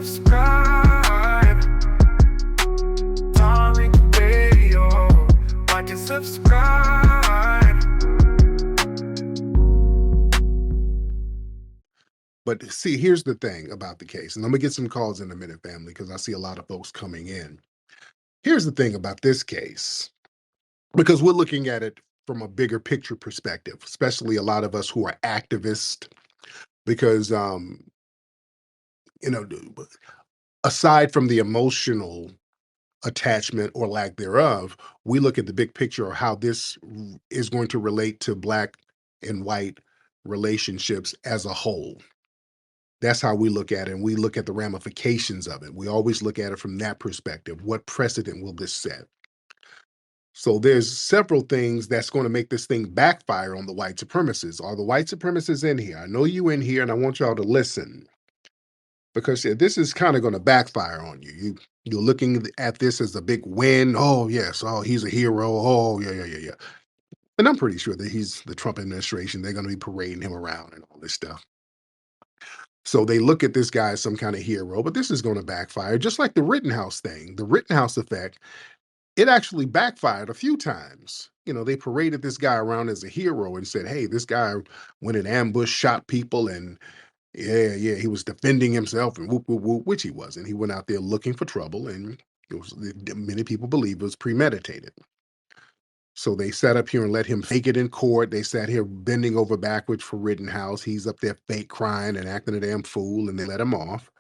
subscribe. Tariq Radio. Like and subscribe. But see, here's the thing about the case, and I'm gonna get some calls in a minute, family, because I see a lot of folks coming in. Here's the thing about this case, because we're looking at it from a bigger picture perspective, especially a lot of us who are activists, because you know, aside from the emotional attachment or lack thereof, we look at the big picture of how this is going to relate to Black and white relationships as a whole. That's how we look at it, and we look at the ramifications of it. We always look at it from that perspective. What precedent will this set? So there's several things that's going to make this thing backfire on the white supremacists. Are the white supremacists in here? I know you in here, and I want y'all to listen, because this is kind of going to backfire on you. You're looking at this as a big win. Oh yes, oh he's a hero. Oh yeah. And I'm pretty sure that he's the Trump administration. They're going to be parading him around and all this stuff. So they look at this guy as some kind of hero, but this is going to backfire, just like the Rittenhouse thing. The Rittenhouse effect, it actually backfired a few times. They paraded this guy around as a hero and said, hey, this guy went and ambushed, shot people, and yeah, he was defending himself, and whoop, whoop, whoop, which he wasn't. He went out there looking for trouble, and many people believe it was premeditated. So they sat up here and let him fake it in court. They sat here bending over backwards for Rittenhouse. He's up there fake crying and acting a damn fool, and they let him off.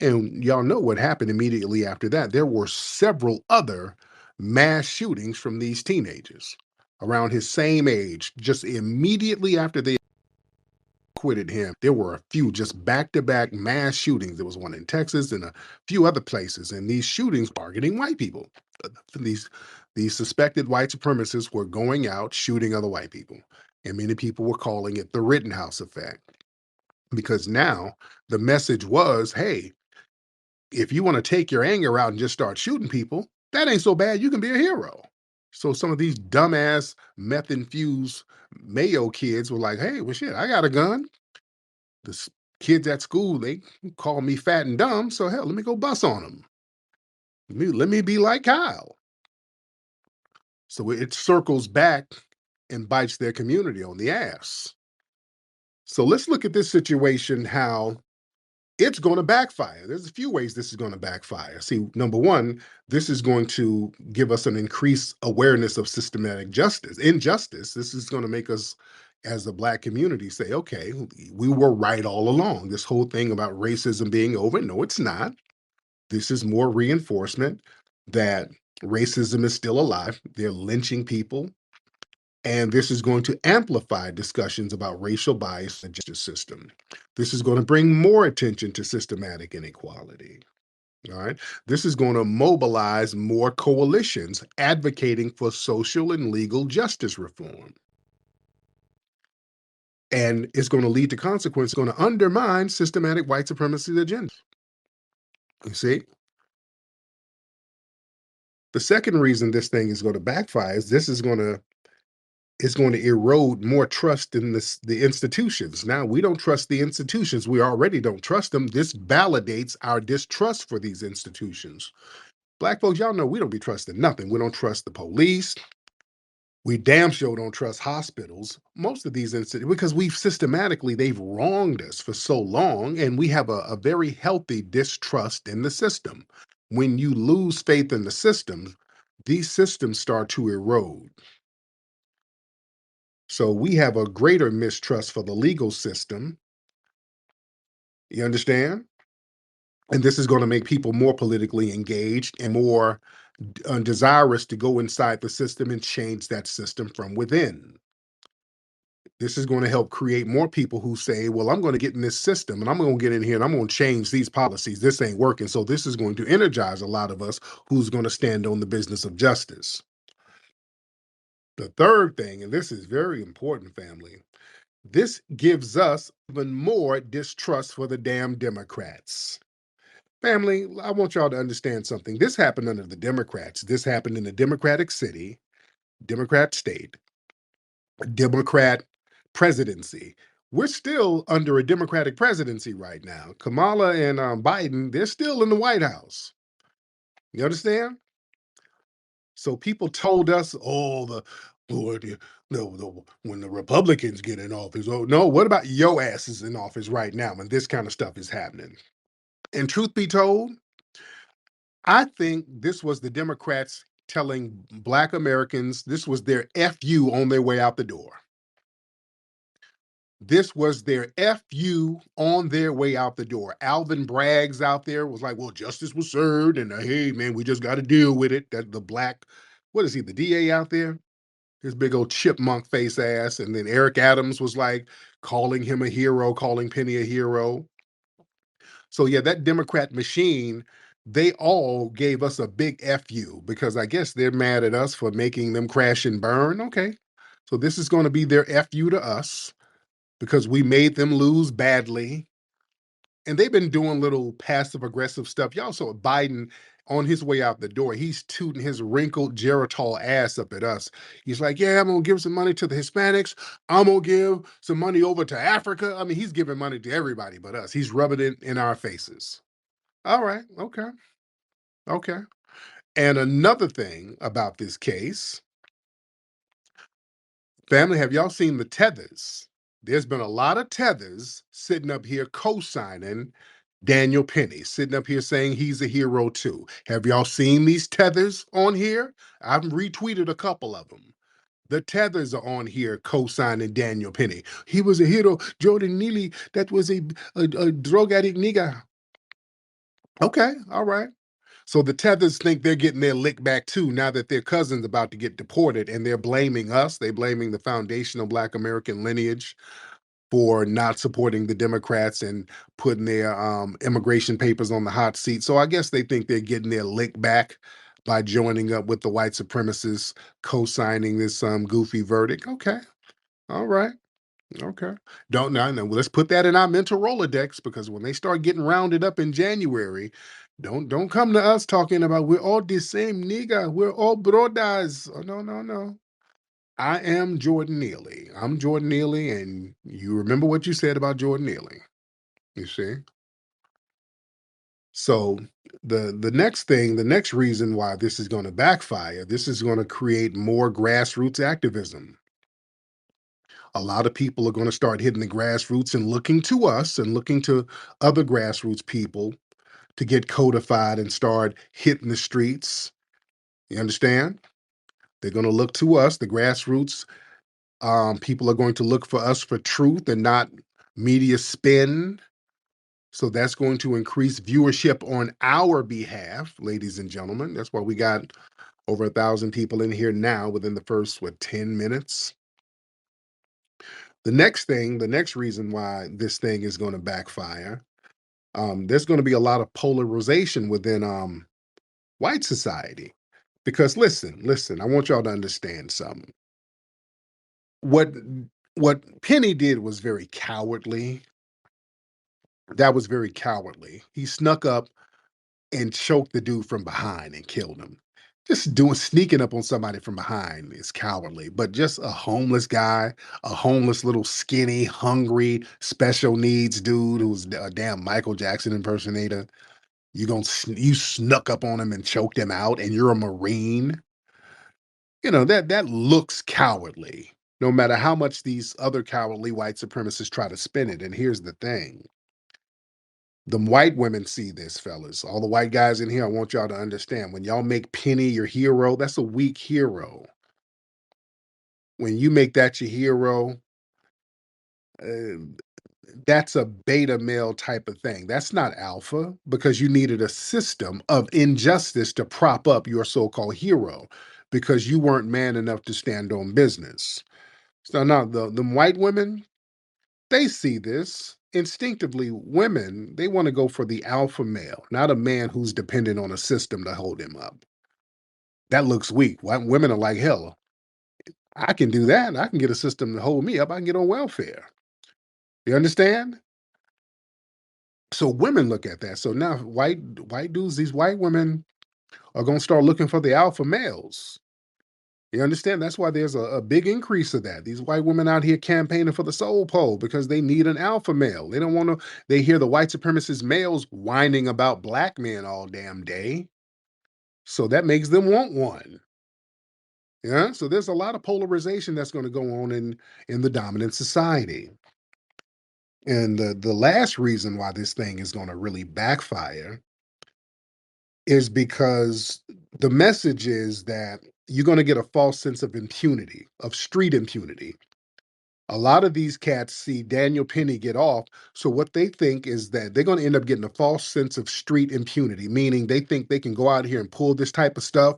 And y'all know what happened immediately after that. There were several other mass shootings from these teenagers around his same age. Just immediately after they acquitted him, there were a few just back-to-back mass shootings. There was one in Texas and a few other places, and these shootings targeting white people. These suspected white supremacists were going out shooting other white people, and many people were calling it the Rittenhouse effect, because now the message was, hey, if you want to take your anger out and just start shooting people, that ain't so bad. You can be a hero. So some of these dumbass meth-infused Mayo kids were like, hey, well, shit, I got a gun. The kids at school, they call me fat and dumb, so hell, let me go bust on them. Let me be like Kyle. So it circles back and bites their community on the ass. So let's look at this situation, how it's going to backfire. There's a few ways this is going to backfire. See, number one, this is going to give us an increased awareness of systematic injustice. This is going to make us, as a Black community, say, okay, we were right all along. This whole thing about racism being over, no, it's not. This is more reinforcement that racism is still alive. They're lynching people. And this is going to amplify discussions about racial bias in the justice system. This is going to bring more attention to systematic inequality. All right. This is going to mobilize more coalitions advocating for social and legal justice reform. And it's going to lead to consequences, going to undermine systematic white supremacy agenda. You see? The second reason this thing is going to backfire is it's going to erode more trust in the institutions. Now, we don't trust the institutions. We already don't trust them. This validates our distrust for these institutions. Black folks, y'all know we don't be trusting nothing. We don't trust the police. We damn sure don't trust hospitals. Most of these institutions, because they've wronged us for so long, and we have a very healthy distrust in the system. When you lose faith in the system, these systems start to erode. So we have a greater mistrust for the legal system. You understand? And this is going to make people more politically engaged and more desirous to go inside the system and change that system from within. This is going to help create more people who say, well, I'm going to get in this system and I'm going to get in here and I'm going to change these policies. This ain't working. So this is going to energize a lot of us who's going to stand on the business of justice. The third thing, and this is very important, family, this gives us even more distrust for the damn Democrats. Family, I want y'all to understand something. This happened under the Democrats. This happened in a Democratic city, Democrat state, Democrat presidency. we're still under a Democratic presidency right now. Kamala and Biden, they're still in the White House. You understand? So people told us, oh, when the Republicans get in office, oh no, what about your asses in office right now when this kind of stuff is happening? And truth be told, I think this was the Democrats telling Black Americans this was their FU on their way out the door. This was their FU on their way out the door. Alvin Bragg's out there was like, well, justice was served, and hey, man, we just got to deal with it. That the black, what is he, the DA out there? His big old chipmunk face ass. And then Eric Adams was like calling him a hero, calling Penny a hero. So yeah, that Democrat machine, they all gave us a big FU because I guess they're mad at us for making them crash and burn. Okay. So this is going to be their FU to us because we made them lose badly. And they've been doing little passive aggressive stuff. Y'all saw Biden on his way out the door. He's tooting his wrinkled Geritol ass up at us. He's like, yeah, I'm gonna give some money to the Hispanics. I'm gonna give some money over to Africa. I mean, he's giving money to everybody but us. He's rubbing it in our faces. All right, okay, okay. And another thing about this case, family, have y'all seen the tethers? There's been a lot of tethers sitting up here co-signing Daniel Penny, sitting up here saying he's a hero too. Have y'all seen these tethers on here? I've retweeted a couple of them. The tethers are on here co-signing Daniel Penny. He was a hero. Jordan Neely, that was a drug addict nigga. Okay, all right. So the tethers think they're getting their lick back too now that their cousin's about to get deported and they're blaming us. They're blaming the foundational Black American lineage for not supporting the Democrats and putting their immigration papers on the hot seat. So I guess they think they're getting their lick back by joining up with the white supremacists, co-signing this goofy verdict. Okay, all right, okay. Don't know. No, let's put that in our mental Rolodex because when they start getting rounded up in January, don't come to us talking about we're all the same nigga, we're all brothers. Oh, no, no, no. I am Jordan Neely. I'm Jordan Neely, and you remember what you said about Jordan Neely. You see? So the next thing, the next reason why this is going to backfire, this is going to create more grassroots activism. A lot of people are going to start hitting the grassroots and looking to us and looking to other grassroots people to get codified and start hitting the streets. You understand? They're going to look to us, the grassroots. People are going to look for us for truth and not media spin. So that's going to increase viewership on our behalf, ladies and gentlemen. That's why we got over 1,000 people in here now within the first, 10 minutes. The next thing, the next reason why this thing is going to backfire, there's going to be a lot of polarization within white society. Because listen, I want y'all to understand something. What what Penny did was very cowardly. That was very cowardly. He snuck up and choked the dude from behind and killed him. Just doing sneaking up on somebody from behind is cowardly, but just a homeless guy, a homeless little skinny, hungry, special needs dude who's a damn Michael Jackson impersonator. You snuck up on him and choked him out, and you're a Marine. You know that looks cowardly. No matter how much these other cowardly white supremacists try to spin it. And here's the thing: the white women see this, fellas. All the white guys in here, I want y'all to understand when y'all make Penny your hero, that's a weak hero. When you make that your hero, uh, that's a beta male type of thing. That's not alpha because you needed a system of injustice to prop up your so called hero because you weren't man enough to stand on business. So now the white women, they see this instinctively. Women, they want to go for the alpha male, not a man who's dependent on a system to hold him up. That looks weak. Women are like, hell, I can do that. I can get a system to hold me up. I can get on welfare. You understand? So women look at that. So now white dudes, these white women are gonna start looking for the alpha males. You understand? That's why there's a big increase of that. These white women out here campaigning for the soul poll because they need an alpha male. They don't want to, they hear the white supremacist males whining about black men all damn day. So that makes them want one. Yeah. So there's a lot of polarization that's going to go on in the dominant society. And the last reason why this thing is going to really backfire is because the message is that you're going to get a false sense of impunity, of street impunity. A lot of these cats see Daniel Penny get off. So what they think is that they're going to end up getting a false sense of street impunity, meaning they think they can go out here and pull this type of stuff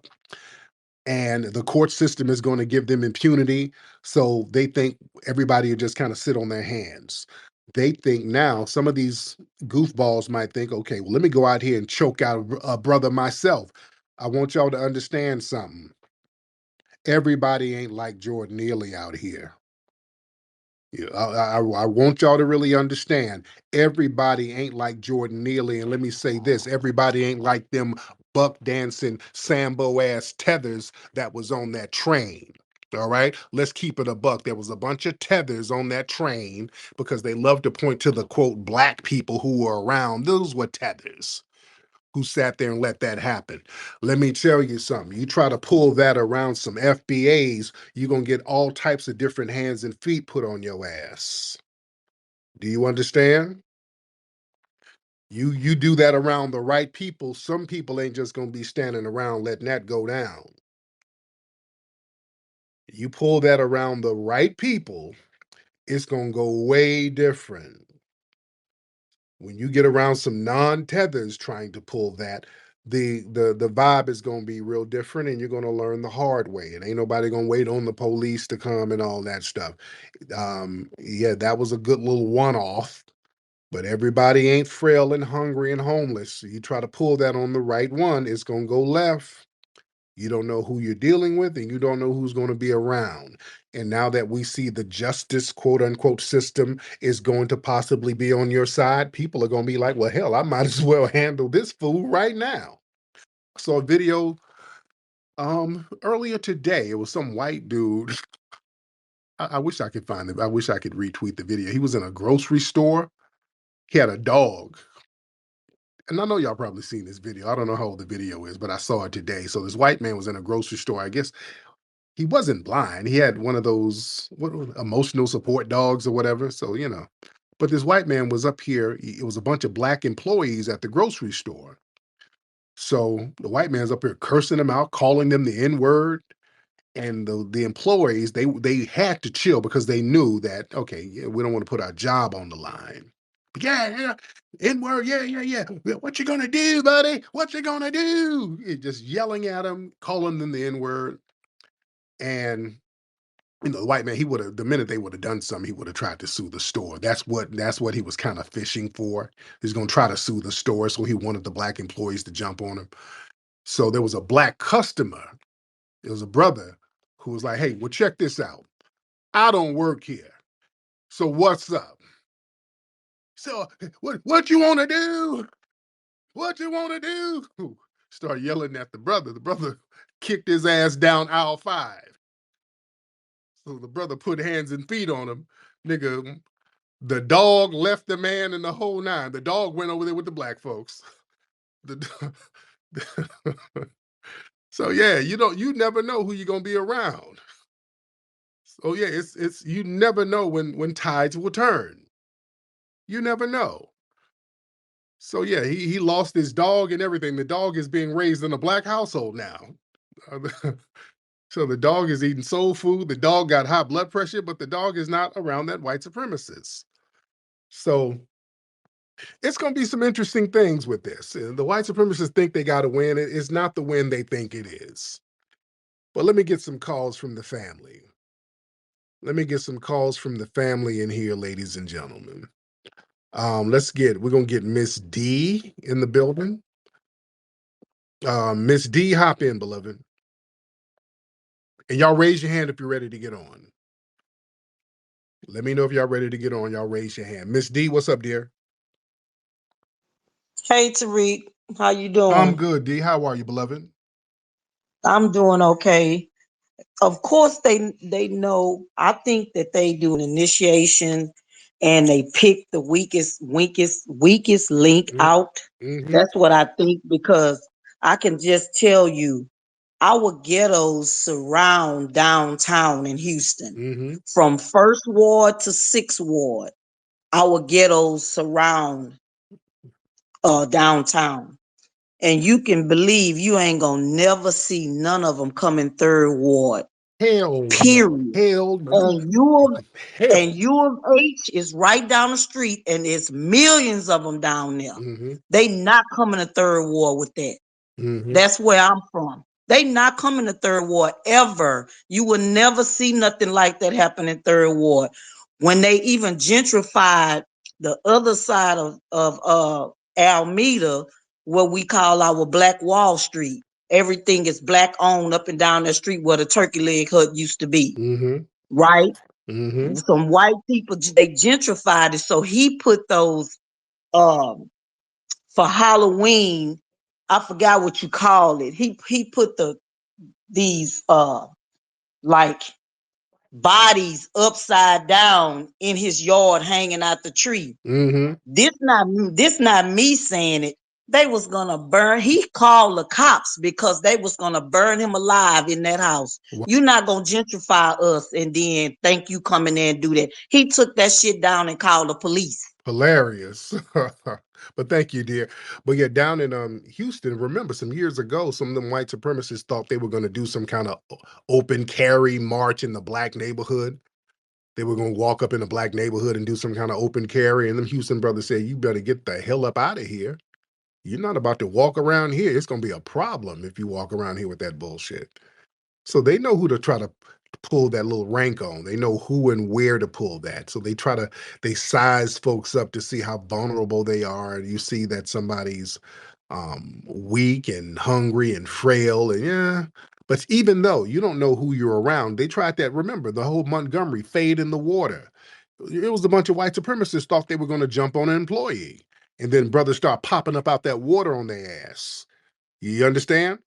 and the court system is going to give them impunity. So they think everybody will just kind of sit on their hands. They think now some of these goofballs might think, okay, well, let me go out here and choke out a brother myself. I want y'all to understand something. Everybody ain't like Jordan Neely out here. Yeah, I want y'all to really understand. Everybody ain't like Jordan Neely, and let me say this: everybody ain't like them buck dancing Sambo ass tethers that was on that train. All right, let's keep it a buck. There was a bunch of tethers on that train because they love to point to the quote black people who were around. Those were tethers who sat there and let that happen. Let me tell you something. You try to pull that around some FBAs, you're going to get all types of different hands and feet put on your ass. Do you understand? You do that around the right people, some people ain't just going to be standing around letting that go down. You pull that around the right people, it's going to go way different. When you get around some non-tethers trying to pull that, the vibe is going to be real different and you're going to learn the hard way. And ain't nobody going to wait on the police to come and all that stuff. Yeah, that was a good little one-off, but everybody ain't frail and hungry and homeless. So you try to pull that on the right one, it's going to go left. You don't know who you're dealing with, and you don't know who's going to be around. And now that we see the justice, quote unquote, system is going to possibly be on your side, people are going to be like, well, hell, I might as well handle this fool right now. I saw a video earlier today. It was some white dude. I wish I could find it. I wish I could retweet the video. He was in a grocery store. He had a dog. And I know y'all probably seen this video. I don't know how old the video is, but I saw it today. So this white man was in a grocery store. I guess he wasn't blind. He had one of those emotional support dogs or whatever. So, but this white man was up here. It was a bunch of black employees at the grocery store. So the white man's up here cursing them out, calling them the N word. And the employees, they had to chill because they knew that, okay, yeah, we don't want to put our job on the line. Yeah, N word, yeah. What you gonna do, buddy? What you gonna do? Just yelling at them, calling them the N word. And the white man, he would have, the minute they would have done something, he would have tried to sue the store. That's what he was kind of fishing for. He's gonna try to sue the store, so he wanted the black employees to jump on him. So there was a black customer. It was a brother who was like, "Hey, well, check this out. I don't work here, so what's up? So what you want to do? What you want to do?" Started yelling at the brother. The brother kicked his ass down aisle 5. So the brother put hands and feet on him. Nigga, the dog left the man in the whole nine. The dog went over there with the black folks. The, so yeah, you never know who you're gonna be around. So yeah, it's you never know when tides will turn. You never know. So yeah, he lost his dog and everything. The dog is being raised in a black household now. So the dog is eating soul food. The dog got high blood pressure, but the dog is not around that white supremacist. So it's going to be some interesting things with this. The white supremacists think they got to win. It's not the win they think it is. But let me get some calls from the family. Let me get some calls from the family in here, ladies and gentlemen. We're going to get Miss D in the building. Miss D, hop in, beloved. And y'all raise your hand if you're ready to get on. Let me know if y'all ready to get on. Y'all raise your hand. Miss D, what's up, dear? Hey Tariq, how you I'm doing? good, D. How are you, beloved? I'm doing okay. Of course they know. I think that they do an initiation and they pick the weakest link out. Mm-hmm. That's what I think, because I can just tell you our ghettos surround downtown in Houston. Mm-hmm. From first ward to sixth ward, our ghettos surround downtown. And you can believe you ain't gonna never see none of them come in third ward. Hell no. Period. Hell no. And U Hell. of H is right down the street, and there's millions of them down there. Mm-hmm. They not coming to third ward with that. Mm-hmm. That's where I'm from. They not coming to third ward ever. You will never see nothing like that happen in third ward. When they even gentrified the other side of Alameda, what we call our Black Wall Street, everything is black owned up and down that street where the turkey leg hut used to be. Mm-hmm. Right? Mm-hmm. Some white people, they gentrified it, so he put those um for Halloween. I forgot what you call it. He put these like bodies upside down in his yard hanging out the tree. Mm-hmm. This not me saying it. They was gonna burn. He called the cops because they was gonna burn him alive in that house. You're not gonna gentrify us and then think you come in there and do that. He took that shit down and called the police. Hilarious. But thank you, dear. But yeah, down in Houston, remember some years ago, some of them white supremacists thought they were going to do some kind of open carry march in the black neighborhood. They were going to walk up in the black neighborhood and do some kind of open carry. And them Houston brothers said, you better get the hell up out of here. You're not about to walk around here. It's going to be a problem if you walk around here with that bullshit. So they know who to try to pull that little rank on. They know who and where to pull that. So they size folks up to see how vulnerable they are. And you see that somebody's weak and hungry and frail. And yeah, but even though you don't know who you're around, they tried that. Remember the whole Montgomery fade in the water. It was a bunch of white supremacists thought they were going to jump on an employee. And then brothers start popping up out that water on their ass. You understand?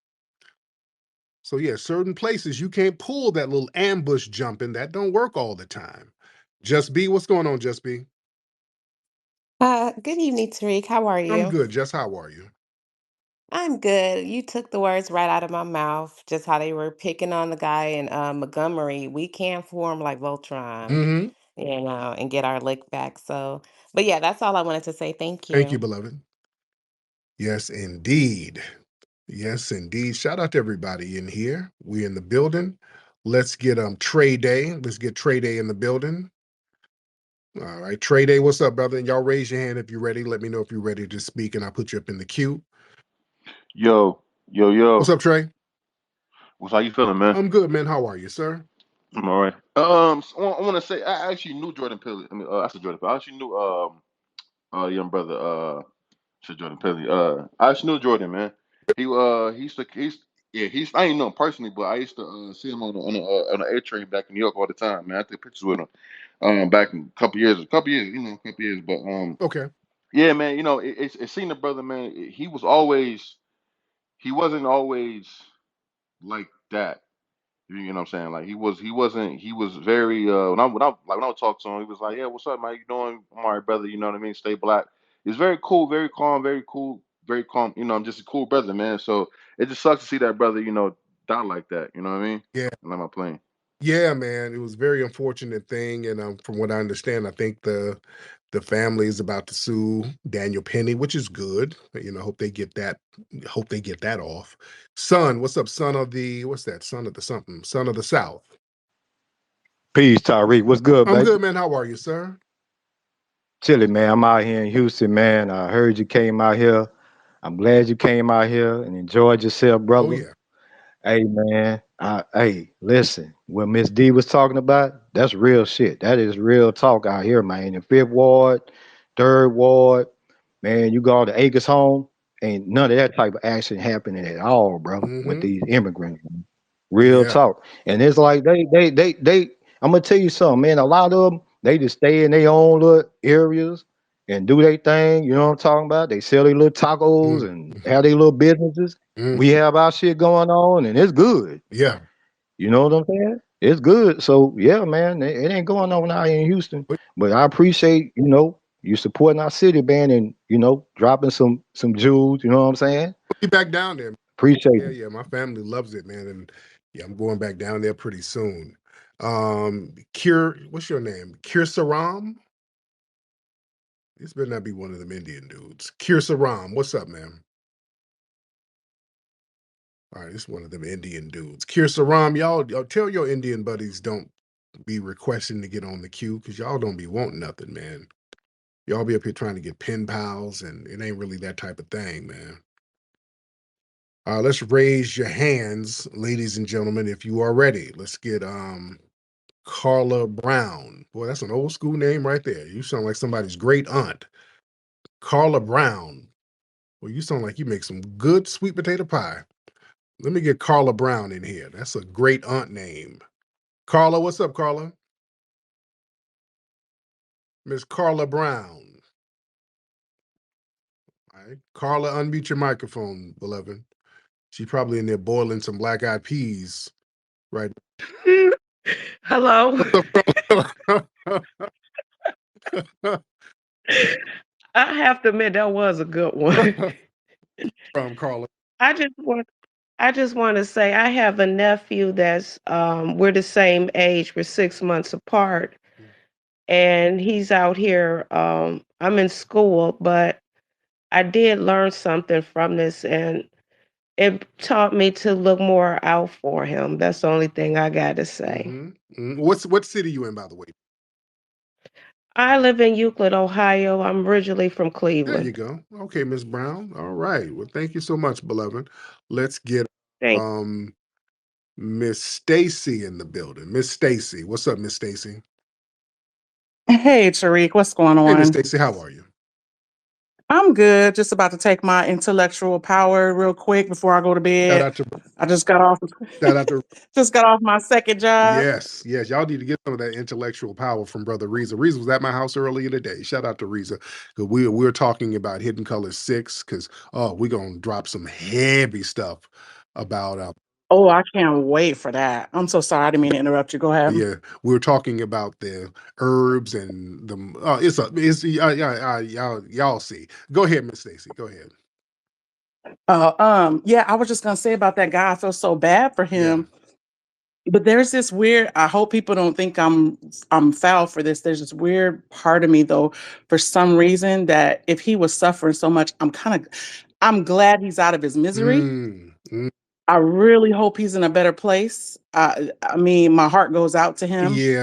So yeah, certain places you can't pull that little ambush jumping. That don't work all the time. Just B, what's going on, Just B? Good evening, Tariq. How are I'm you? good. Just how are you? I'm good. You took the words right out of my mouth, just how they were picking on the guy in Montgomery. We can form like Voltron, Mm-hmm. and get our lick back. So, but yeah, that's all I wanted to say. Thank Thank you, you. beloved. Yes, indeed. Yes, indeed. Shout out to everybody in here. We in the building. Let's get Trey Day. Let's get Trey Day in the building. All right, Trey Day, what's up, brother? And y'all raise your hand if you're ready. Let me know if you're ready to speak, and I'll put you up in the queue. Yo, yo, What's yo. up, Trey? What's how you feeling, man? I'm good, man. How are you, sir? I'm all right. So I want to say I actually knew Jordan Peele. I mean, I said Jordan Peele. I actually knew young brother I said Jordan Peele. I actually knew Jordan, man. He's yeah he's I ain't know him personally, but I used to see him on the A train back in New York all the time, man. I take pictures with him. Back in a couple years, but Okay. yeah, man. It seemed the brother, man. He wasn't always like that. You know what I'm saying? Like he was very when I would talk to him, he was like, yeah, what's up, man? You doing? I'm all right, brother. You know what I mean? Stay black. He's very cool, very calm, very cool, very calm. I'm just a cool brother, man. So it just sucks to see that brother, die like that. You know what I mean? Yeah. And I'm not playing. Yeah, man, it was a very unfortunate thing, and from what I understand, I think the family is about to sue Daniel Penny, which is good. Hope they get that. Hope they get that off. Son, what's up? Son of the what's that? Son of the something? Son of the South. Peace, Tariq. What's good, I'm baby? good, man. How are you, sir? Chilling, man. I'm out here in Houston, man. I heard you came out here. I'm glad you came out here and enjoyed yourself, Oh brother. yeah. Hey, man. Hey, listen. What Miss D was talking about, that's real shit. That is real talk out here, man. In the Fifth Ward, Third Ward, man. You go to Acres Home, ain't none of that type of action happening at all, brother. With Mm-hmm. these immigrants, man. Real Yeah. talk. And it's like they. I'm gonna tell you something, man. A lot of them, they just stay in their own little areas and do their thing. You know what I'm talking about? They sell their little tacos and Mm-hmm. have their little businesses. We Mm-hmm. have our shit going on, and it's good. Yeah. You know what I'm saying? It's good. So yeah, man, it ain't going on out here in Houston. But But I appreciate, you supporting our city, man, and dropping some jewels. You know what I'm saying? be back down there. Appreciate Yeah, it. yeah. My family loves it, man. And yeah, I'm going back down there pretty soon. What's your name? Kir Saram? This better not be one of them Indian dudes. Kir Saram, what's up, man? All right, this is one of them Indian dudes. Kir Saram, y'all tell your Indian buddies don't be requesting to get on the queue because y'all don't be wanting nothing, man. Y'all be up here trying to get pen pals, and it ain't really that type of thing, man. Let's raise your hands, ladies and gentlemen, if you are ready. Let's get Carla Brown. Boy, that's an old school name right there. You sound like somebody's great aunt. Carla Brown. Well, you sound like you make some good sweet potato pie. Let me get Carla Brown in here. That's a great aunt name. Carla, what's up, Carla? Miss Carla Brown. All right. Carla, unmute your microphone, beloved. She's probably in there boiling some black eyed peas, right? Hello. I have to admit that was a good one. From Carla. I just want I just want to say I have a nephew that's we're the same age, we're 6 months apart, and he's out here. I'm in school, but I did learn something from this, and it taught me to look more out for him. That's the only thing I got to say. What city you in, by the way? I live in Euclid, Ohio. I'm originally from There you Cleveland. go. Okay, Miss Brown. All right. Well, thank you so much, beloved. Let's get Thank um Miss Stacy in the building. Miss Stacy. What's up, Miss Stacy? Hey, Tariq, what's going Hey, Miss on? Stacy, how are you? I'm good. Just about to take my intellectual power real quick before I go to Shout bed. out to I just got off shout out to just got off my second job. yes, yes. Y'all need to get some of that intellectual power from Brother Reza. Reza was at my house earlier today. Shout out to Reza. Because we're talking about Hidden Color 6, because we're gonna drop some heavy stuff about Oh, I can't wait for that. I'm so sorry. I didn't mean to interrupt you. Go ahead. yeah, we're talking about the herbs and the y'all see. Go ahead, Miss Stacy. Go ahead. Yeah, I was just gonna say about that guy. I feel so bad for Yeah. him. But there's this weird, I hope people don't think I'm foul for this. There's this weird part of me though, for some reason, that if he was suffering so much, I'm glad he's out of his misery. Mm. I really hope he's in a better place. I mean, my heart goes out to him Yeah,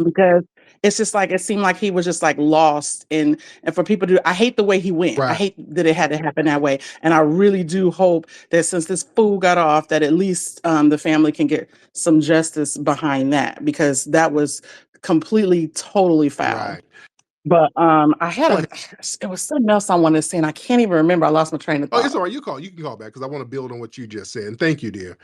because it's just like it seemed like he was just like lost, and for people to, I hate the way he went. I right, hate that it had to happen that way. And I really do hope that since this fool got off, that at least the family can get some justice behind that, because that was completely totally foul. right. But I had Well, it was something else I wanted to say, and I can't even remember. I lost my train of oh, it's thought. all right. You can call back because I want to build on what you just said. And thank you, dear.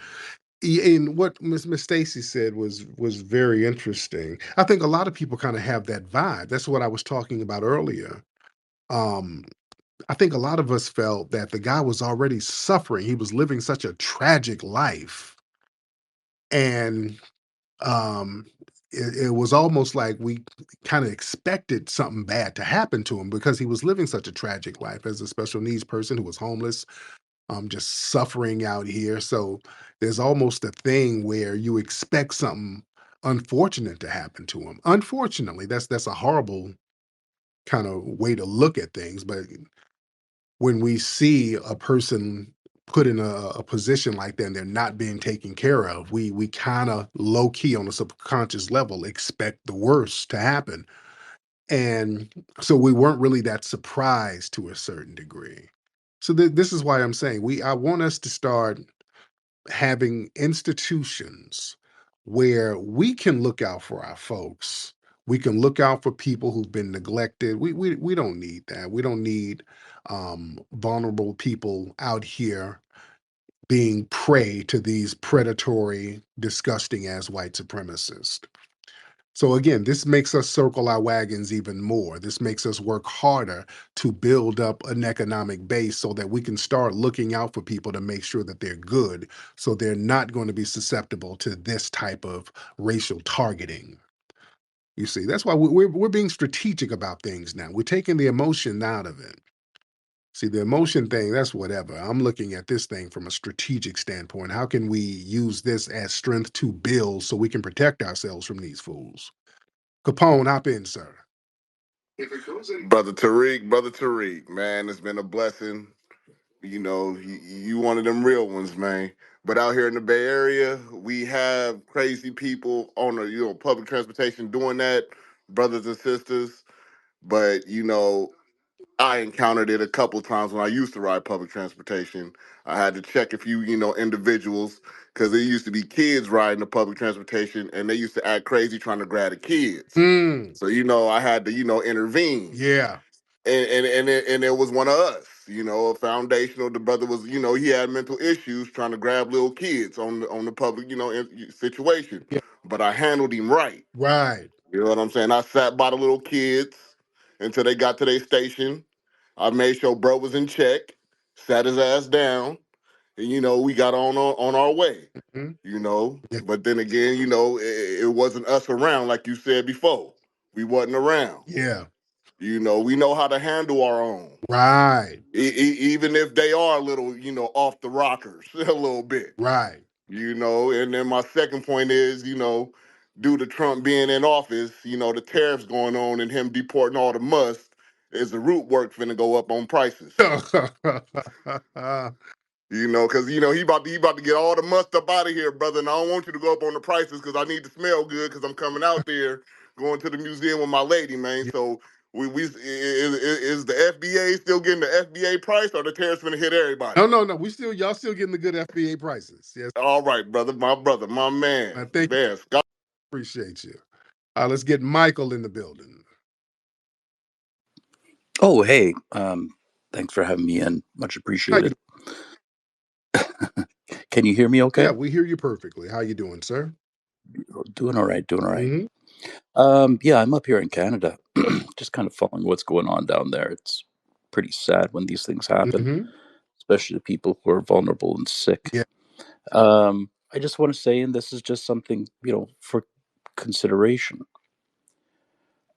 And what Miss Stacy said was very interesting. I think a lot of people kind of have that vibe. That's what I was talking about earlier. Um, I think a lot of us felt that the guy was already suffering. He was living such a tragic life. And um it was almost like we kind of expected something bad to happen to him because he was living such a tragic life as a special needs person who was homeless, just suffering out here. So there's almost a thing where you expect something unfortunate to happen to him. Unfortunately, that's a horrible kind of way to look at things. But when we see a person put in a position like that and they're not being taken care of, we kind of low key on a subconscious level expect the worst to happen. And so we weren't really that surprised to a certain degree. So this is why I'm saying I want us to start having institutions where we can look out for our folks. We can look out for people who've been neglected. We don't need that. We don't need vulnerable people out here being prey to these predatory, disgusting ass white supremacists. So again, this makes us circle our wagons even more. This makes us work harder to build up an economic base so that we can start looking out for people to make sure that they're good, so they're not going to be susceptible to this type of racial targeting. You see, that's why we're being strategic about things now. We're taking the emotion out of it. See, the emotion thing, that's whatever. I'm looking at this thing from a strategic standpoint. How can we use this as strength to build so we can protect ourselves from these fools? Capone, hop in, sir. Brother Tariq, man, it's been a blessing. You know, you one of them real ones, man. But out here in the Bay Area, we have crazy people on the public transportation doing that, brothers and sisters. But I encountered it a couple times when I used to ride public transportation. I had to check a few individuals because there used to be kids riding the public transportation, and they used to act crazy trying to grab the kids. Mm, So I had to intervene, yeah. and it was one of us. A foundational. The brother was, he had mental issues trying to grab little kids on the public, situation. Yeah. But I handled him right. Right. You know what I'm saying? I sat by the little kids until they got to their station. I made sure bro was in check, sat his ass down, and we got on our way. Mhm. Yeah. But then again, it wasn't us around like you said before. We wasn't around. Yeah. We know how to handle our own. Right. Even if they are a little, off the rockers a little bit, Right. And then my second point is, due to Trump being in office, the tariffs going on and him deporting all the must, is the root work finna go up on prices. Because he about to get all the must up out of here, brother. And I don't want you to go up on the prices because I need to smell good because I'm coming out there going to the museum with my lady, man. Yeah. So is the FBA still getting the FBA price, or the tariffs gonna hit everybody? No, no, no. Y'all still getting the good FBA prices. Yes. All right, brother, my man, I thank you. man. Scott. Appreciate you. Let's get Michael in the building. Oh, hey. Thanks for having me in. Much How you appreciated. Can you hear me okay? Yeah, we hear you perfectly. How you doing, sir? Doing all right, doing all right. Mm-hmm. Yeah, I'm up here in Canada, just kind of following what's going on down there. It's pretty sad when these things happen, Mm-hmm. especially to people who are vulnerable and sick. Yeah. I just want to say, and this is just something, for consideration.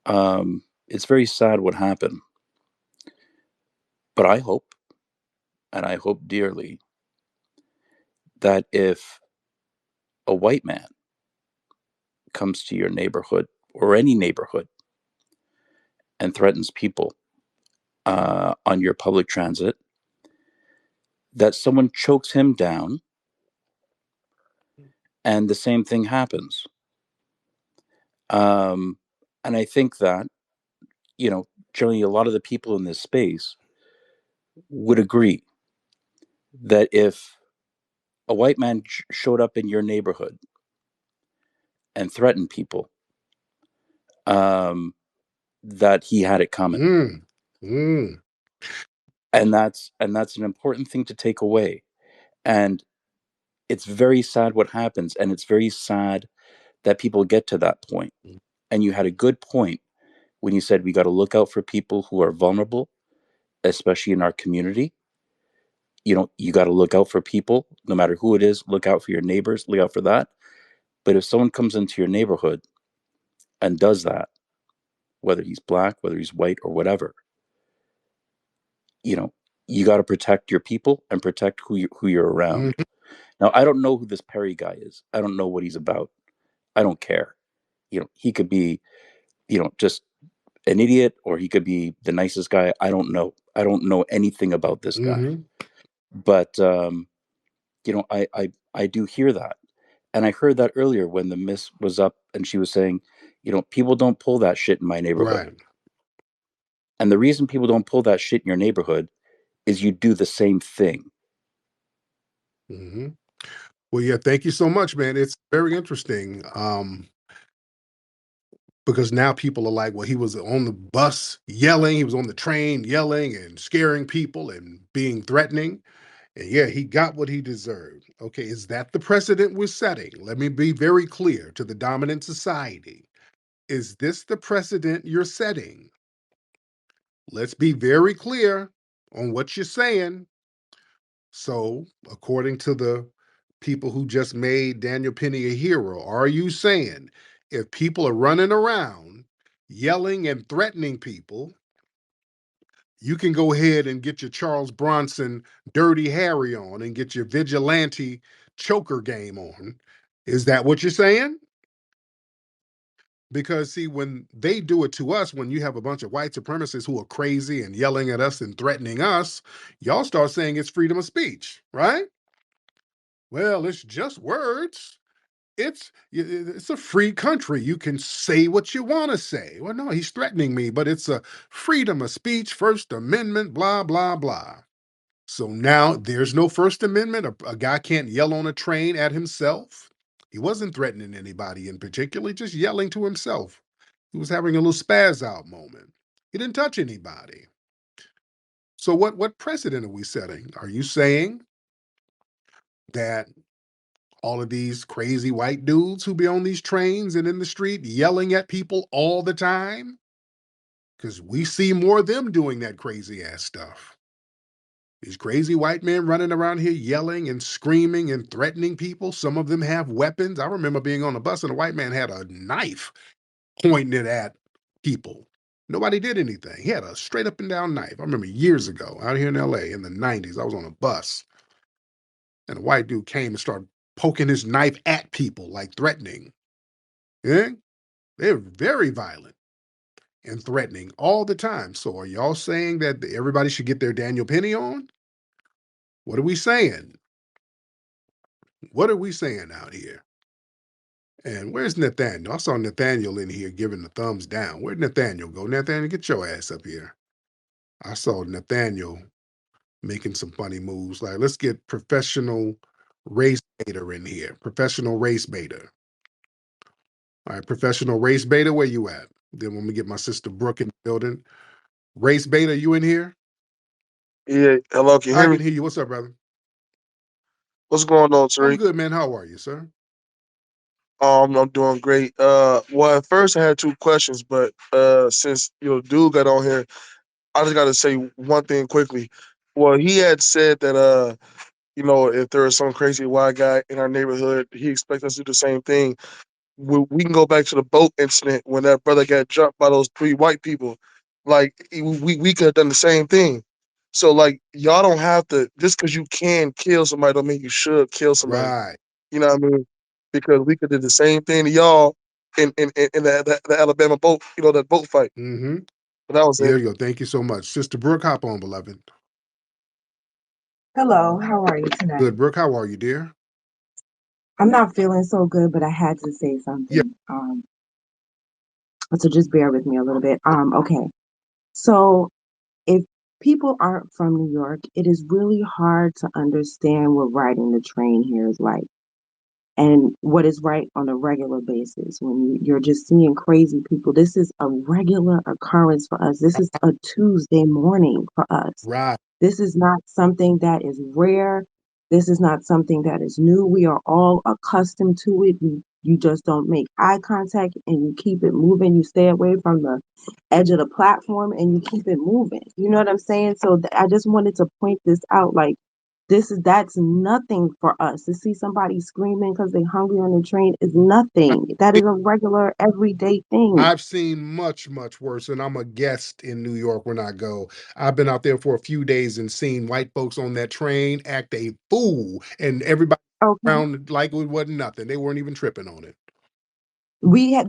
It's very sad what happened, but I hope, and I hope dearly, that if a white man comes to your neighborhood or any neighborhood and threatens people on your public transit, that someone chokes him down and the same thing happens. And I think that, generally a lot of the people in this space would agree that if a white man showed up in your neighborhood and threatened people, um, that he had it coming. Mm. Mm. And that's an important thing to take away. And it's very sad what happens, and it's very sad that people get to that point. And you had a good point when you said we got to look out for people who are vulnerable, especially in our community. You got to look out for people, no matter who it is. Look out for your neighbors, look out for that. But if someone comes into your neighborhood and does that, whether he's black, whether he's white, or whatever, you know, you got to protect your people and protect who you're around. Mm-hmm. Now, I don't know who this Perry guy is. I don't know what he's about. I don't care. He could be, just an idiot, or he could be the nicest guy. I don't know. I don't know anything about this guy. Mm-hmm. But I do hear that, and I heard that earlier when the miss was up, and she was saying, people don't pull that shit in my neighborhood. Right. And the reason people don't pull that shit in your neighborhood is you do the same thing. Mm-hmm. Well, yeah, thank you so much, man. It's very interesting. Because now people are like, well, he was on the bus yelling, he was on the train yelling and scaring people and being threatening. And yeah, he got what he deserved. Okay, is that the precedent we're setting? Let me be very clear to the dominant society. Is this the precedent you're setting? Let's be very clear on what you're saying. So, according to the people who just made Daniel Penny a hero, are you saying if people are running around yelling and threatening people, you can go ahead and get your Charles Bronson Dirty Harry on and get your vigilante choker game on? Is that what you're saying? Because see, when they do it to us, when you have a bunch of white supremacists who are crazy and yelling at us and threatening us, y'all start saying it's freedom of speech, right? Well, it's just words. It's a free country. You can say what you want to say. Well, no, he's threatening me, but it's a freedom of speech, First Amendment, blah blah blah. So now there's no First Amendment. A guy can't yell on a train at himself. He wasn't threatening anybody in particular, just yelling to himself. He was having a little spaz out moment. He didn't touch anybody. So what precedent are we setting? Are you saying that all of these crazy white dudes who be on these trains and in the street yelling at people all the time? Because we see more of them doing that crazy ass stuff. These crazy white men running around here yelling and screaming and threatening people. Some of them have weapons. I remember being on a bus and a white man had a knife pointing it at people. Nobody did anything. He had a straight up and down knife. I remember years ago out here in LA in the 90s, I was on a bus and a white dude came and started poking his knife at people, like threatening. Yeah? They're very violent and threatening all the time. So are y'all saying that everybody should get their Daniel Penny on? What are we saying? What are we saying out here? And where's Nathaniel? I saw Nathaniel in here giving the thumbs down. Where'd Nathaniel go? Nathaniel, get your ass up here. I saw Nathaniel making some funny moves. Like, let's get professional race baiter in here. Professional race baiter. All right, professional race baiter, where you at? Then when we get my sister Brooke in the building. Race baiter, you in here? Yeah, hello, can you I hear can me? hear you. What's up, brother? What's going on, I'm Tariq? good, man. How are you, sir? I'm doing great. Well, at first I had two questions, but since dude got on here, I just got to say one thing quickly. Well, he had said that if there was some crazy white guy in our neighborhood, he expects us to do the same thing. We can go back to the boat incident when that brother got jumped by those three white people. Like we could have done the same thing. So like y'all don't have to just because you can kill somebody don't mean you should kill somebody. Right. You know what I mean? Because we could do the same thing to y'all in the Alabama boat, that boat fight. Mm-hmm. But that was There it. you go. Thank you so much. Sister Brooke, hop on, beloved. Hello, how are you tonight? Good, Brooke. How are you, dear? I'm not feeling so good, but I had to say Yeah. something. So just bear with me a little bit. Okay. So if people aren't from New York, it is really hard to understand what riding the train here is like and what is right on a regular basis when you're just seeing crazy people. This is a regular occurrence for us. This is a Tuesday morning for us. Right. This is not something that is rare. This is not something that is new. We are all accustomed to it. You just don't make eye contact and you keep it moving. You stay away from the edge of the platform and you keep it moving. You know what I'm saying? So I just wanted to point this out. Like that's nothing for us. To see somebody screaming because they're hungry on the train is nothing. That is a regular everyday thing. I've seen much, much worse, and I'm a guest in New York when I go. I've been out there for a few days and seen white folks on that train act a fool, and everybody Okay. around like it wasn't nothing. They weren't even tripping on it.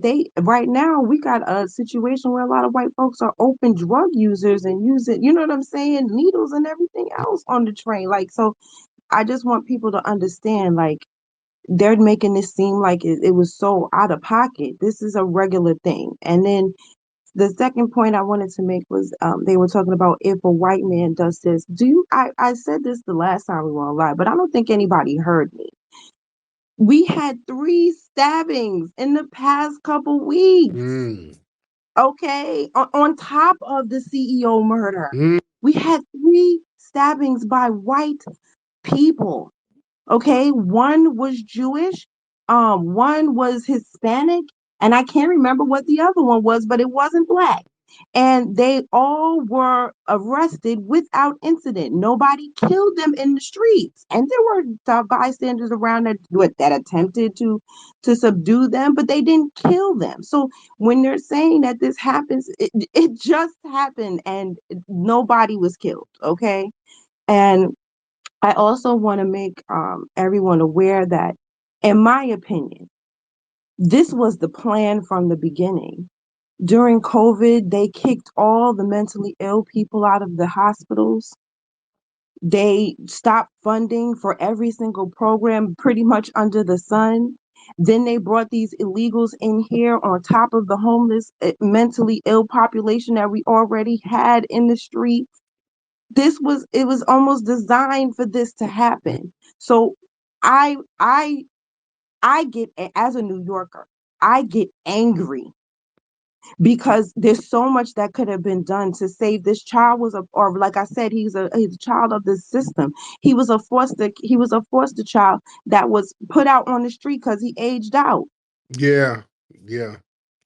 They right now we got a situation where a lot of white folks are open drug users and using, you know what I'm saying, needles and everything else on the train. Like, so I just want people to understand, like, they're making this seem like it was so out of pocket. This is a regular thing. And then the second point I wanted to make was they were talking about if a white man does this. I said this the last time we were on live, but I don't think anybody heard me. We had 3 stabbings in the past couple weeks. Mm. Okay, on top of the CEO murder, Mm. we had 3 stabbings by white people. Okay, one was Jewish, one was Hispanic, and I can't remember what the other one was, but it wasn't black. And they all were arrested without incident. Nobody killed them in the streets, and there were bystanders around that attempted to subdue them, but they didn't kill them. So when they're saying that this happens, it just happened, and nobody was killed. Okay, and I also want to make everyone aware that, in my opinion, this was the plan from the beginning. During COVID, they kicked all the mentally ill people out of the hospitals. They stopped funding for every single program pretty much under the sun. Then they brought these illegals in here on top of the homeless, mentally ill population that we already had in the streets. It was almost designed for this to happen. So I I I get, as a New Yorker, I get angry because there's so much that could have been done to save this child. Was a, or like I said, he's a child of the system. He was a foster child that was put out on the street because he aged out. Yeah, yeah.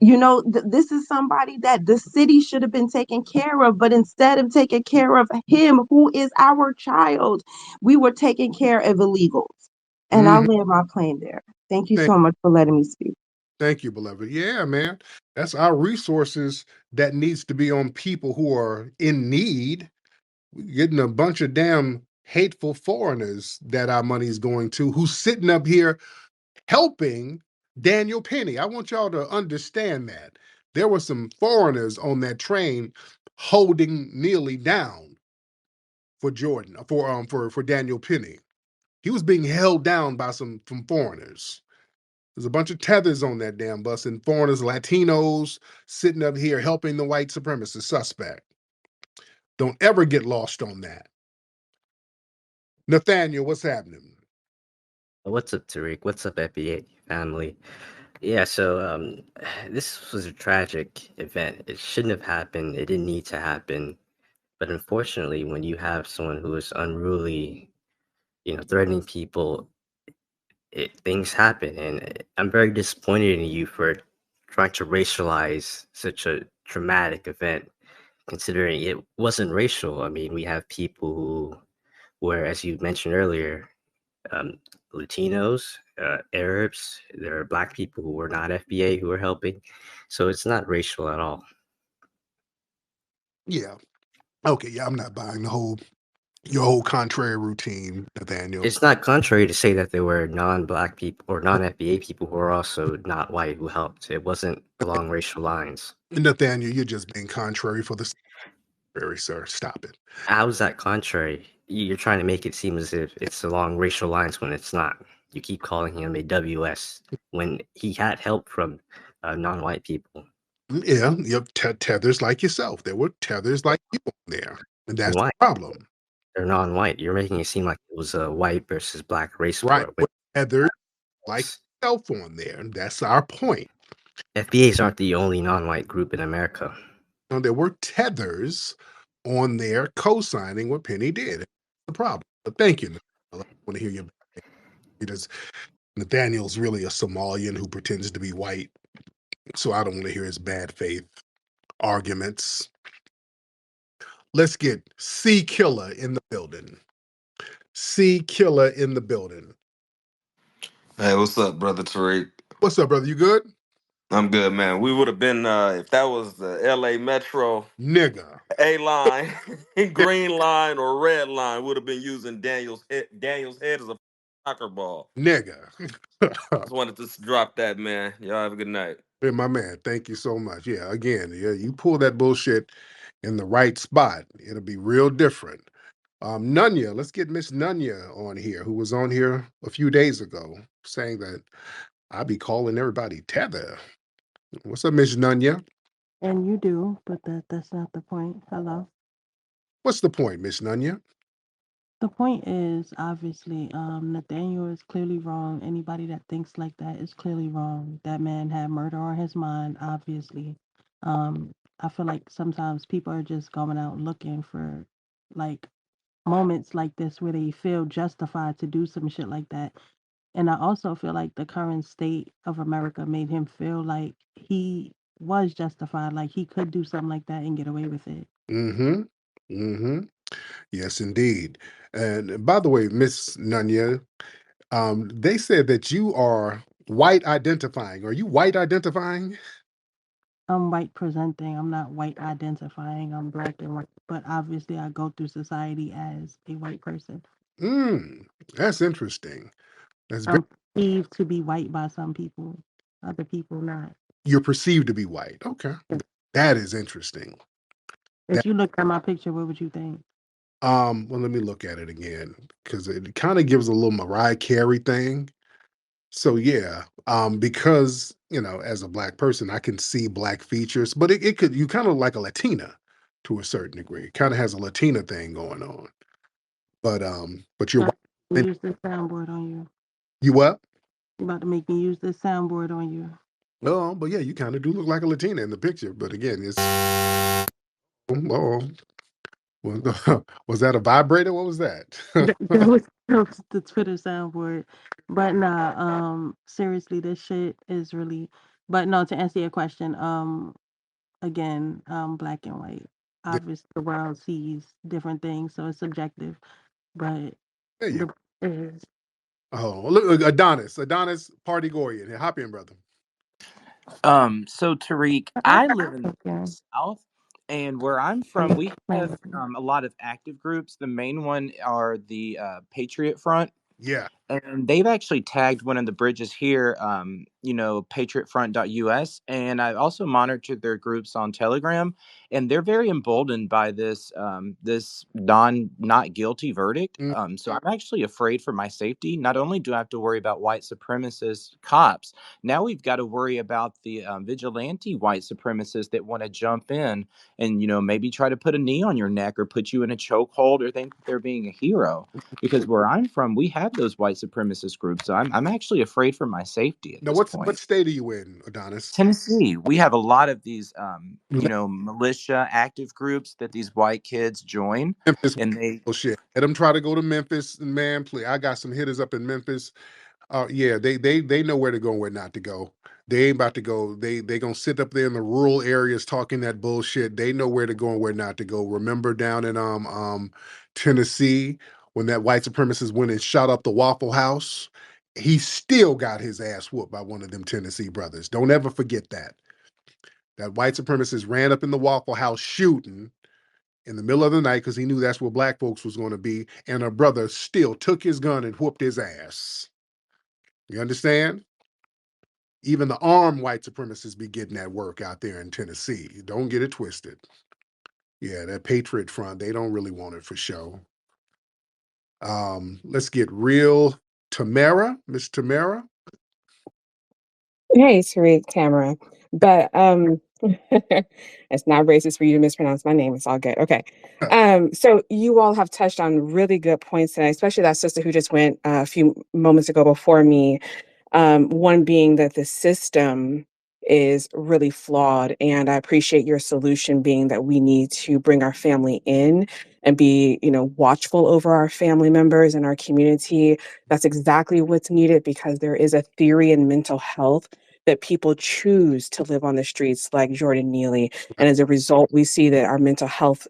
You know, this is somebody that the city should have been taking care of, but instead of taking care of him, who is our child, we were taking care of illegals. And I'll Mhm. land my plane there. Thank you Thank, so much for letting me speak. thank you, beloved. Yeah, man. That's our resources that needs to be on people who are in need. We're getting a bunch of damn hateful foreigners that our money's going to, who's sitting up here helping Daniel Penny. I want y'all to understand that. There were some foreigners on that train holding Neely down for Jordan, for Daniel Penny. He was being held down by some from foreigners. There's a bunch of tethers on that damn bus, and foreigners, Latinos, sitting up here helping the white supremacist suspect. Don't ever get lost on that. Nathaniel, what's happening? What's up, Tariq? What's up, FBA family? Yeah, so this was a tragic event. It shouldn't have happened. It didn't need to happen. But unfortunately, when you have someone who is unruly, threatening people, things happen. And I'm very disappointed in you for trying to racialize such a traumatic event, considering it wasn't racial. I mean, we have people who were, as you mentioned earlier, um, Latinos, Arabs. There are Black people who were not FBA who were helping. So it's not racial at all. Yeah. Okay, yeah, I'm not buying your whole contrary routine, Nathaniel. It's not contrary to say that there were non-Black people or non-FBA people who are also not white who helped. It wasn't along racial lines. Nathaniel, you're just being contrary for the contrary, sir. Stop it. How is that contrary? You're trying to make it seem as if it's along racial lines when it's not. You keep calling him a WS when he had help from non-white people. Yeah, you have tethers like yourself. There were tethers like you on there, and that's the White. problem. They're non-white. You're making it seem like it was a white versus Black race Right. war. With tethers like yourself on there, and that's our point. FBAs aren't the only non-white group in America. Now, there were tethers on there co-signing what Penny did. That's the problem. But thank you, Nathaniel. I want to hear your because Nathaniel's really a Somalian who pretends to be white, so I don't want to hear his bad faith arguments. Let's get C Killer in the building. C Killer in the building. Hey, what's up, brother Tariq? What's up, brother? You good? I'm good, man. We would have been if that was the LA Metro Nigga. A line, green line, or red line, would have been using Daniel's head as a soccer ball. Nigga. Just wanted to drop that, man. Y'all have a good night. Hey, my man, thank you so much. Yeah, again, yeah, you pull that bullshit in the right spot, it'll be real different. Nunya, let's get Miss Nunya on here, who was on here a few days ago saying that I be calling everybody tether. What's up, Miss Nunya? And you do, but that's not the point. Hello. What's the point, Miss Nunya? The point is obviously, Nathaniel is clearly wrong. Anybody that thinks like that is clearly wrong. That man had murder on his mind, obviously. I feel like sometimes people are just going out looking for like moments like this where they feel justified to do some shit like that. And I also feel like the current state of America made him feel like he was justified, like he could do something like that and get away with it. Mm-hmm. Mm-hmm. Yes, indeed. And by the way, Miss Nanya, they said that you are white identifying. Are you white identifying? I'm white presenting, I'm not white identifying, I'm black and white. But obviously, I go through society as a white person. Mm, that's interesting. That's very, I'm perceived to be white by some people, other people not. you're perceived to be white. Okay. That is interesting. If you look at my picture, what would you think? Well, let me look at it again because it kind of gives a little Mariah Carey thing. So yeah, because as a black person, I can see black features, but it could you kind of like a Latina to a certain degree. It kind of has a Latina thing going on. But you're About to white. use this soundboard on you. You what? You about to make me use this soundboard on you. No, but yeah, you kind of do look like a Latina in the picture. But again, oh, was that a vibrator? What was that? That was the Twitter soundboard. But nah, seriously, this shit is really. But no, to answer your question, again, black and white. Obviously, the world sees different things, so it's subjective. But There you the go. is Oh, look, Adonis Partygorian. Hop in, brother. So Tariq, I live in the South, and where I'm from, we have a lot of active groups. The main one are the Patriot Front. Yeah. And they've actually tagged one of the bridges here, patriotfront.us. And I've also monitored their groups on Telegram. And they're very emboldened by this not guilty verdict. Mm, So I'm actually afraid for my safety. Not only do I have to worry about white supremacist cops, now we've got to worry about the vigilante white supremacists that want to jump in and, maybe try to put a knee on your neck or put you in a chokehold or think they're being a hero. Because where I'm from, we have those white supremacist groups. So I'm actually afraid for my safety at now, this what point. state are you in, Adonis? Tennessee, we have a lot of these, militia active groups that these white kids join, Memphis. and they. Oh shit! Let them try to go to Memphis, man. Please, I got some hitters up in Memphis. Yeah, they know where to go and where not to go. They ain't about to go. They gonna sit up there in the rural areas talking that bullshit. They know where to go and where not to go. Remember down in Tennessee when that white supremacist went and shot up the Waffle House? He still got his ass whooped by one of them Tennessee brothers. Don't ever forget that. That white supremacist ran up in the Waffle House shooting in the middle of the night because he knew that's where black folks was going to be, and a brother still took his gun and whooped his ass. You understand? Even the armed white supremacists be getting that work out there in Tennessee. Don't get it twisted. Yeah, that Patriot Front, they don't really want it for show. Let's get real. Tamara, Miss Tamara. Hey, Tariq, Tamara. But it's not racist for you to mispronounce my name. It's all good. Okay. So you all have touched on really good points tonight, especially that sister who just went a few moments ago before me. One being that the system is really flawed. And I appreciate your solution being that we need to bring our family in and be, watchful over our family members and our community. That's exactly what's needed because there is a theory in mental health that people choose to live on the streets like Jordan Neely. And as a result, we see that our mental health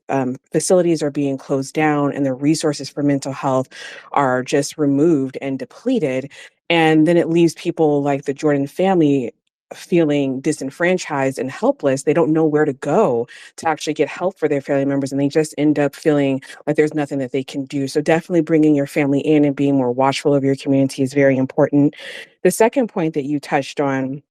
facilities are being closed down and the resources for mental health are just removed and depleted. And then it leaves people like the Jordan family feeling disenfranchised and helpless. They don't know where to go to actually get help for their family members. And they just end up feeling like there's nothing that they can do. So definitely bringing your family in and being more watchful of your community is very important. The second point that you touched on,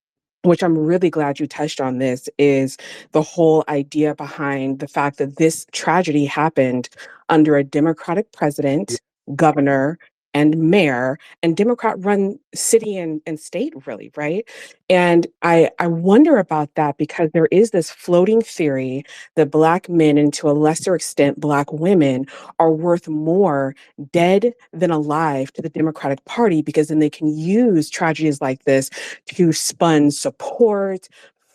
which I'm really glad you touched on this, is the whole idea behind the fact that this tragedy happened under a Democratic Yeah. president, governor, and mayor, and Democrat run city and state, really, right? And I wonder about that because there is this floating theory that Black men, and to a lesser extent, Black women, are worth more dead than alive to the Democratic Party because then they can use tragedies like this to spun support,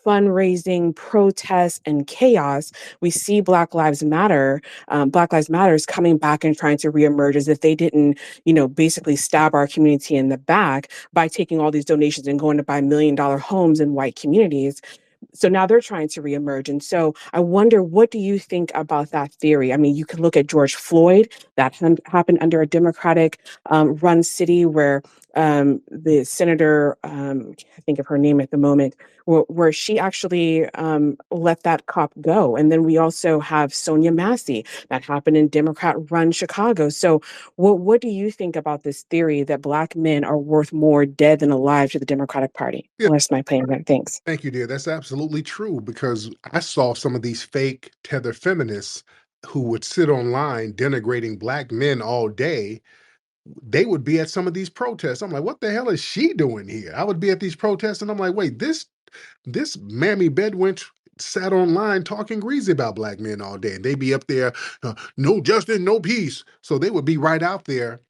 fundraising, protests, and chaos, we see Black Lives Matters coming back and trying to reemerge as if they didn't, basically stab our community in the back by taking all these donations and going to buy $1 million homes in white communities. So now they're trying to reemerge. And so I wonder, what do you think about that theory? I mean, you could look at George Floyd, that happened under a Democratic run city where the senator, I think of her name at the moment, where she actually let that cop go. And then we also have Sonia Massey, that happened in Democrat run Chicago. So what do you think about this theory that Black men are worth more dead than alive to the Democratic Party? Yeah. Well, that's my plan. Thanks. Thank you, dear. That's absolutely true because I saw some of these fake tether feminists who would sit online denigrating Black men all day. They would be at some of these protests. I'm like, what the hell is she doing here? I would be at these protests and I'm like, wait, this mammy bedwench sat online talking greasy about Black men all day. And they'd be up there, no justice, no peace. So they would be right out there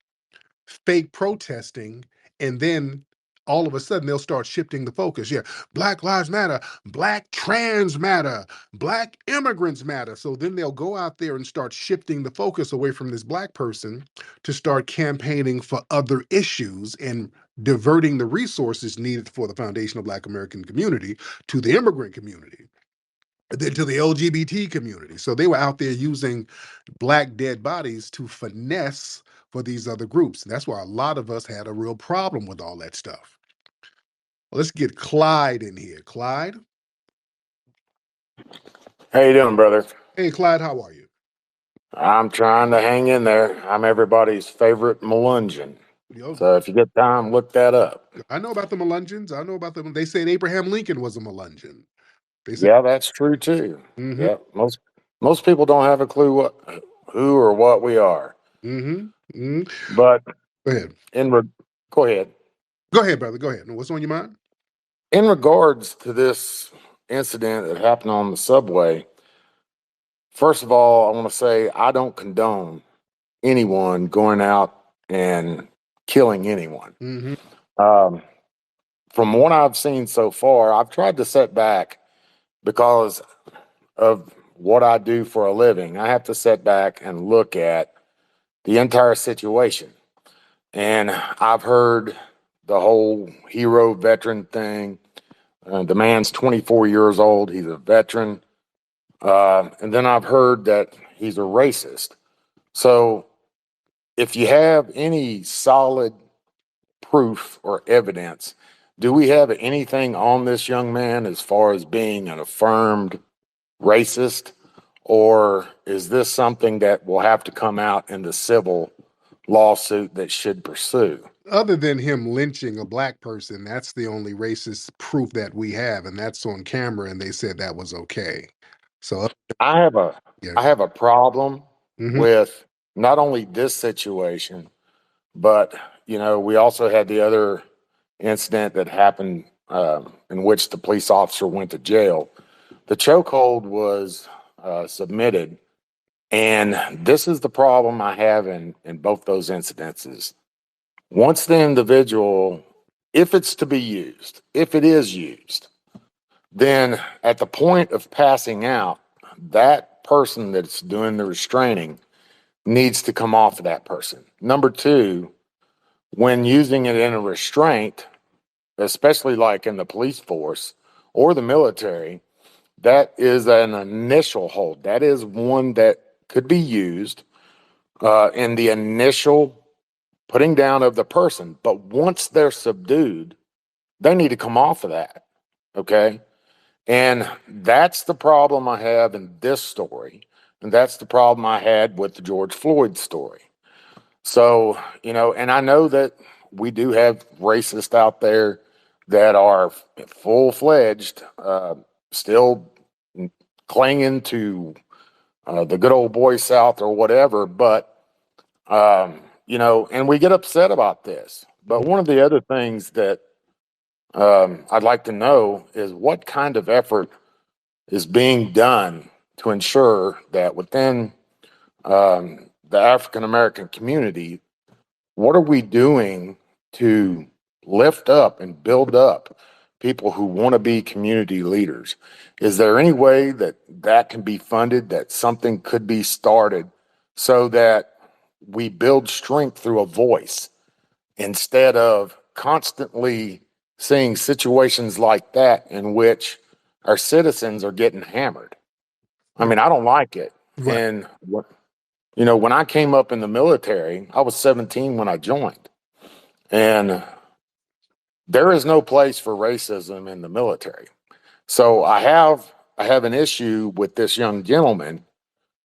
fake protesting, and then all of a sudden they'll start shifting the focus. Yeah, Black lives matter, Black trans matter, Black immigrants matter. So then they'll go out there and start shifting the focus away from this Black person to start campaigning for other issues and diverting the resources needed for the foundational Black American community to the immigrant community, then to the LGBT community. So they were out there using Black dead bodies to finesse for these other groups. And that's why a lot of us had a real problem with all that stuff. Well, let's get Clyde in here. Clyde? How you doing, brother? Hey, Clyde, how are you? I'm trying to hang in there. I'm everybody's favorite Melungeon. So if you get time, look that up. I know about the Melungeons. I know about them. They said Abraham Lincoln was a Melungeon. They said, Yeah, that's true too. Yeah, most people don't have a clue who or what we are. But go ahead. Go ahead. Go ahead, brother. Go ahead. What's on your mind? In regards to this incident that happened on the subway, first of all, I want to say I don't condone anyone going out and killing anyone. From what I've seen so far, I've tried to set back because of what I do for a living. I have to set back and look at the entire situation. And I've heard the whole hero veteran thing. The man's 24 years old. He's a veteran. And then I've heard that he's a racist. So if you have any solid proof or evidence, do we have anything on this young man as far as being an affirmed racist? Or is this something that will have to come out in the civil lawsuit that should pursue? Other than him lynching a Black person, that's the only racist proof that we have, and that's on camera, and they said that was okay. So I have a problem with not only this situation, but we also had the other incident that happened in which the police officer went to jail. The chokehold was submitted, and this is the problem I have in both those incidences. Once the individual, if it's to be used, if it is used, then at the point of passing out, that person that's doing the restraining needs to come off of that person. Number two, when using it in a restraint, especially like in the police force or the military, that is an initial hold. That is one that could be used in the initial putting down of the person. But once they're subdued, they need to come off of that. Okay. And that's the problem I have in this story. And that's the problem I had with the George Floyd story. So, and I know that we do have racists out there that are full-fledged, still clinging to the good old boy South or whatever. But, and we get upset about this. But one of the other things that I'd like to know is what kind of effort is being done to ensure that within the African American community, what are we doing to lift up and build up people who want to be community leaders. Is there any way that that can be funded, that something could be started so that we build strength through a voice instead of constantly seeing situations like that in which our citizens are getting hammered? I mean, I don't like it. Right. And when I came up in the military, I was 17 when I joined. And there is no place for racism in the military. So I have an issue with this young gentleman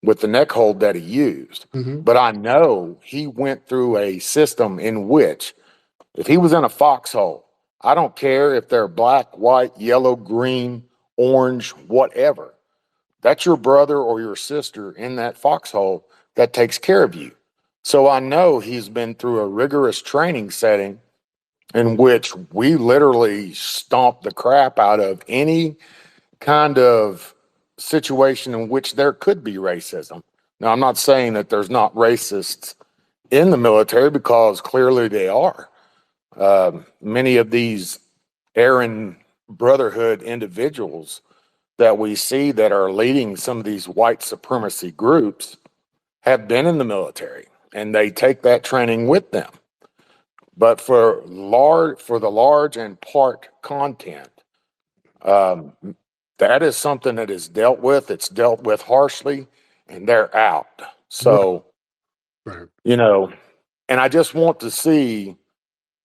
with the neck hold that he used. But I know he went through a system in which if he was in a foxhole, I don't care if they're black, white, yellow, green, orange, whatever. That's your brother or your sister in that foxhole that takes care of you. So I know he's been through a rigorous training setting in which we literally stomp the crap out of any kind of situation in which there could be racism. Now, I'm not saying that there's not racists in the military, because clearly they are. Many of these Aryan Brotherhood individuals that we see that are leading some of these white supremacy groups have been in the military, and they take that training with them. But for the large and part content, that is something that is dealt with. It's dealt with harshly, and they're out. So, Right. and I just want to see,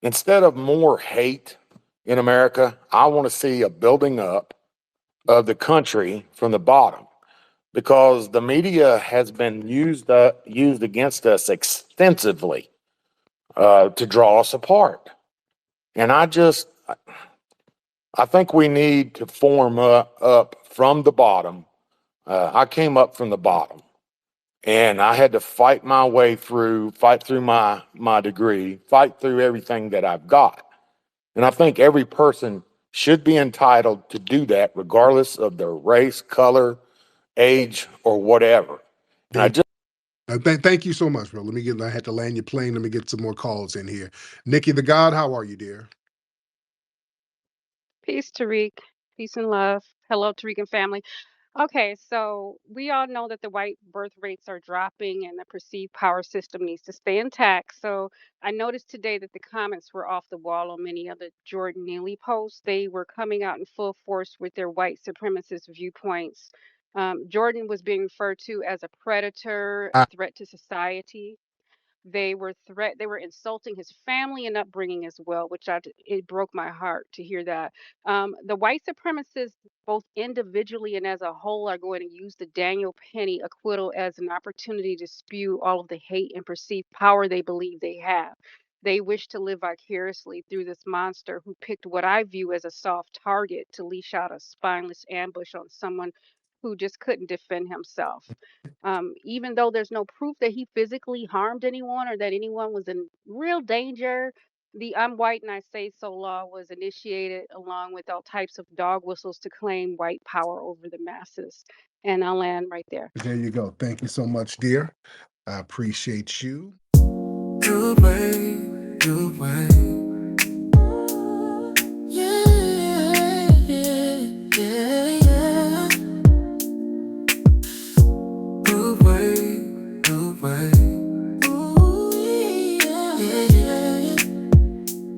instead of more hate in America, I want to see a building up of the country from the bottom, because the media has been used against us extensively to draw us apart. And I think we need to form up from the bottom. I came up from the bottom, and I had to fight my way through, fight through my degree, fight through everything that I've got. And I think every person should be entitled to do that, regardless of their race, color, age, or whatever. And I just Thank you so much, bro. I had to land your plane. Let me get some more calls in here. Nikki the God, how are you, dear? Peace, Tariq. Peace and love. Hello, Tariq and family. Okay, so we all know that the white birth rates are dropping and the perceived power system needs to stay intact. So I noticed today that the comments were off the wall on many of the Jordan Neely posts. They were coming out in full force with their white supremacist viewpoints. Jordan was being referred to as a predator, a threat to society. They were insulting his family and upbringing as well, which it broke my heart to hear that. The white supremacists, both individually and as a whole, are going to use the Daniel Penny acquittal as an opportunity to spew all of the hate and perceived power they believe they have. They wish to live vicariously through this monster who picked what I view as a soft target to leash out a spineless ambush on someone who just couldn't defend himself. Even though there's no proof that he physically harmed anyone or that anyone was in real danger, the I'm white and I say so law was initiated along with all types of dog whistles to claim white power over the masses. And I'll land right there. There you go. Thank you so much, dear. I appreciate you. Good way, good way. Yeah, yeah, yeah, yeah. Good way, good way. Ooh, yeah, yeah, yeah,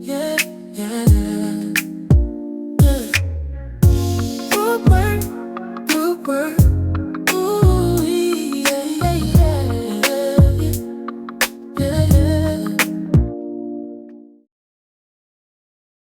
yeah, yeah. Good way, good way.